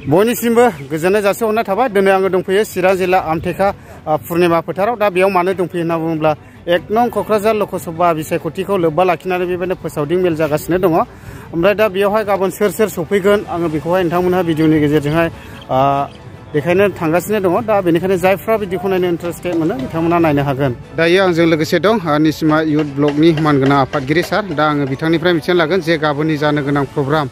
बयनिसिमबो गोजोननाय जासिहरनाय थाबाय। दिनै आङो दंफैयो चिरां जिल्ला आमथेखा पुर्णिमा फोथाराव। दा बेयाव मानो दंफैयो होनना बुङोब्ला 1 नं क'क्राझार लकसभा बिसायख'थिखौ लोब्बा लाखिनानै बेबायदिनो फोसावदिं मेल जागासिनो दङ। ओमफ्राय दा बेयावहाय गाबोन सोर सफैगोन आङो बेखौहाय नोंथांमोनहा भिडिअनि गेजेरजोंहाय देखायनो थांगासिनो दङ। दा बेनिखायनो जायफ्रा भिडिअखौ नायनो इन्टारेस्टेड मोनो बिथांमोना नायनो हागोन। दायो आंजों लोगोसे दं निसिमा इउथ ब्लकनि मानगोनां आफादगिरि सार। दा आङो बिथांनिफ्राय मिथिनो लागोन जे गाबोननि जानो गोनां प्रग्राम,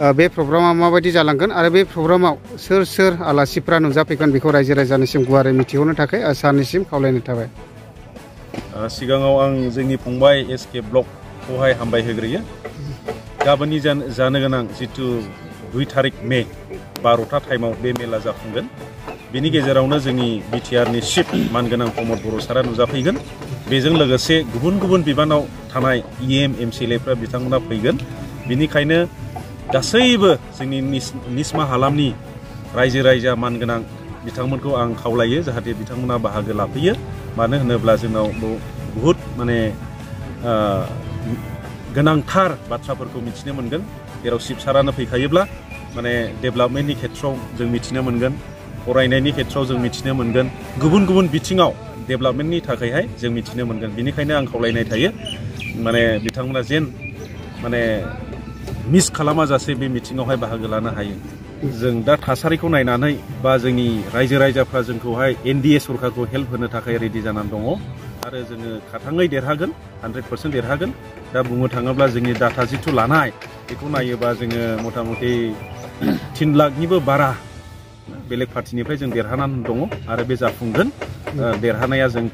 बे प्रग्रामा माबायदि जालांगोन आरो बे प्रग्रामाव सोर आलासिफ्रा नुजाफैगोन बेखौ रायजो राजानिसिम गुवारै मिथिहोनो थाखाय सारनिसिम खावलायनाय थाबाय। सिगाङाव आं जोंनि फंबाय एसके ब्लकखौहाय हामबाय होग्रोयो। गाबोननि जानो गोनां जितु 2 थारिख मे 12टा टाइमाव बे मेला जाफुंगोन। बेनि गेजेरावनो जोंनि बिटिआरनि चिफ मानगोनां प्रमद बर' सारा नुजाफैगोन। बेजों लोगोसे गुबुन गुबुन बिबानाव थानाय इएम एमसिएलएफ्रा बिथांमोना फैगोन। बेनिखायनो गासैबो जोंनि निस्मा हालामनि रायजो राजा मानगोनां बिथांमोनखौ आं खावलायो जाहाथे बिथांमोना बाहागो लाफैयो। मानो होनोब्ला जोंनाव बहुद माने गोनांथार बाथ्राफोरखौ मिथिनो मोनगोन। जेराव चिफ सारानो फैखायोब्ला माने डेभेलपमेन्टनि खेथ्रआव जों मिथिनो मोनगोन, फरायनायनि खेथ्रआव जों मिथिनो मोनगोन, गुबुन गुबुन बिथिङाव डेभेलपमेन्टनि थाखायहाय जों मिथिनो मोनगोन। बेनिखायनो आं खावलायनाय थायो माने बिथांमोना जेन माने मिस खालामाजासे बे मिटिङावहाय बाहागो लानो हायो। जों दा थासारिखौ नायनानै बा जोंनि रायजो राजाफ्रा जोंखौहाय एनडिए सरकारखौ हेल्प होनो थाखाय रेडि जानानै दङ आरो जोङो खाथाङै देरहागोन, 100% देरहागोन। दा बुंनो थाङोब्ला जोंनि डाटा जिथु लानाय बेखौ नायोबा जोङो मथा मथि 3 लाखनिबो बारा बेलेग पार्टिनिफ्राय जों देरहानानै दङ आरो बे जाफुंगोन। देरहानाया जों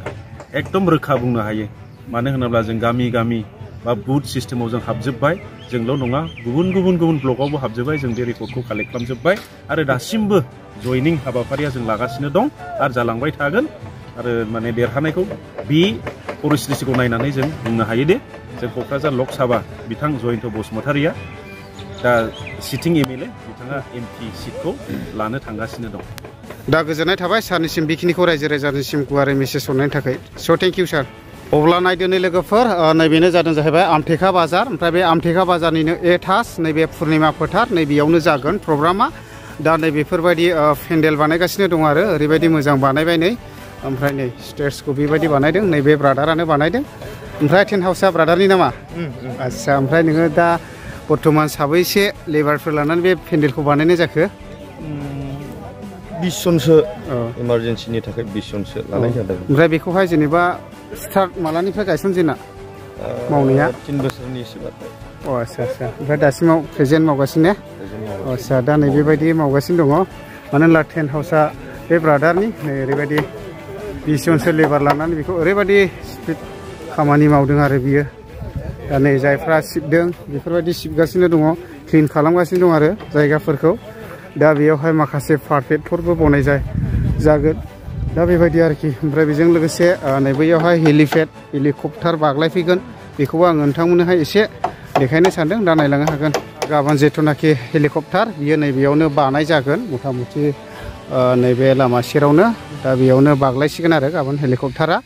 एकदम रोखा बुंनो हायो। मानो होनोब्ला जों गामि गामि बा बुथ सिस्टेमाव जों हाबजोब्बाय। जोंल' नङा, गुबुन ब्लकआवबो हाबजोब्बाय। जों बे रिपर्टखौ कालेक्ट खालामजोब्बाय आरो दासिमबो जयनिं हाबाफारिया जों लागासिनो दं आरो जालांबाय थागोन। आरो माने देरहानायखौ बे परिस्थितिखौ नायनानै जों बुंनो हायो दे जों क'क्राझार लक सभा बिथां जयन्त बसुमतारिया दा सिटिं एमएलए बिथाङा एमपि सिटखौ लानो थांगासिनो दं। दा गोजोननाय थाबाय सारनिसिम बेखिनिखौ रायजो राजानिसिम गुवारै मेसेज हरनायनि थाखाय। स' थेंक इउ सार। अब्ला नायदोनै लोगोफोर, नैबेनो जादों जाहैबाय आमथेखा बाजार। ओमफ्राय बे आमथेखा बाजारनिनो एटाच नैबे पुर्णिमा फोथार, नैबेयावनो जागोन प्रग्रामा। दा नैबेफोरबायदि पेन्डेल बानायगासिनो दं आरो ओरैबायदि मोजां बानायबाय नै। ओमफ्राय नै स्टेजखौ बेबायदि बानायदों, नैबे ब्रादारानो बानायदों। ओमफ्राय टेन्ट हाउसआ ब्रादारनि नामा? आदसा, ओमफ्राय नोङो दा बर्थमान साबैसे लेबारफोर लानानै बे पेन्डेलखौ बानायनाय जाखो? 20 जनसो इमारजेन्सिनि थाखाय 20 जनसो लानाय जादों। ओमफ्राय बेखौहाय जेनेबा स्टार्ट मालानिफ्राय गायसनजेना मावनाया? 3 बोसोरनि सिगां। आदसा। ओमफ्राय दासिमाव प्रेजेन्ट मावगासिनो? आदसा, दा नै बेबायदि मावगासिनो दङ। मानो होनब्ला टेन्ट हाउसआ बे ब्रादारनि। नै ओरैबायदि 20 जनसो लेबार लानानै बेखौ ओरैबायदि स्पिड खामानि मावदों आरो बियो। दा नै जायफ्रा सिबदों बेफोरबायदि सिबगासिनो दङ, क्लिन खालामगासिनो दं आरो जायगाफोरखौ। दा बेयावहाय माखासे पारफेक्टफोरबो बनाय जागोन। दा बेबायदि आरोखि। ओमफ्राय बेजों लोगोसे नै बैयावहाय हेलिकप्टार बाग्लायफैगोन। बेखौबो आं नोंथांमोननोहाय एसे देखायनो सानदों। दा नायलांनो हागोन। गाबोन जिथुनाखि हेलिकप्टार बियो नैबेयावनो बानाय जागोन, मथा मथि नैबे लामा सेरावनो। दा बेयावनो बाग्लायसिगोन आरो गाबोन हेलिकप्टारा।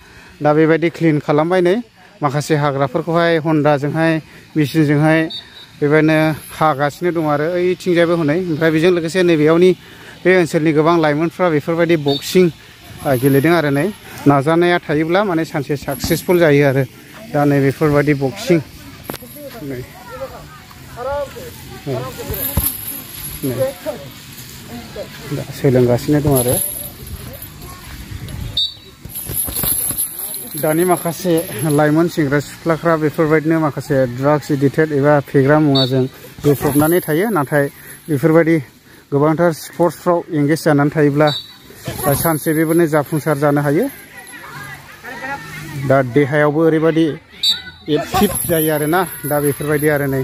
दा बेबायदि क्लिन खालामबाय नै। माखासे हाग्राफोरखौहाय हन्डाजोंहाय मेचिनजोंहाय बेबायदिनो हागासिनो दं आरो ओइथिंजायबो हनै। ओमफ्राय बेजों लोगोसे नैबेयावनि बे ओनसोलनि गोबां लाइमोनफ्रा बेफोरबायदि बक्सिं गेलेदों आरो नै। नाजानाया थायोब्ला माने सानसे साक्सेसफुल जायो आरो। दा नै बेफोरबायदि बक्सिं दा सोलोंगासिनो दं आरो। दानि माखासे लाइमोन सेंग्रा सिख्लाफ्रा बेफोरबायदिनो माखासे ड्राग्स एडिक्टेड एबा फेग्रा मुवाजों गफबनानै थायो। नाथाय बेफोरबायदि गोबांथार स्पर्ट्सफ्राव एंगेज जानानै थायोब्ला सानसे बेबायदिनो जाफुंसार जानो हायो। दा देहायावबो ओरैबायदि फिट जायो आरोना। दा बेफोरबायदि आरो नै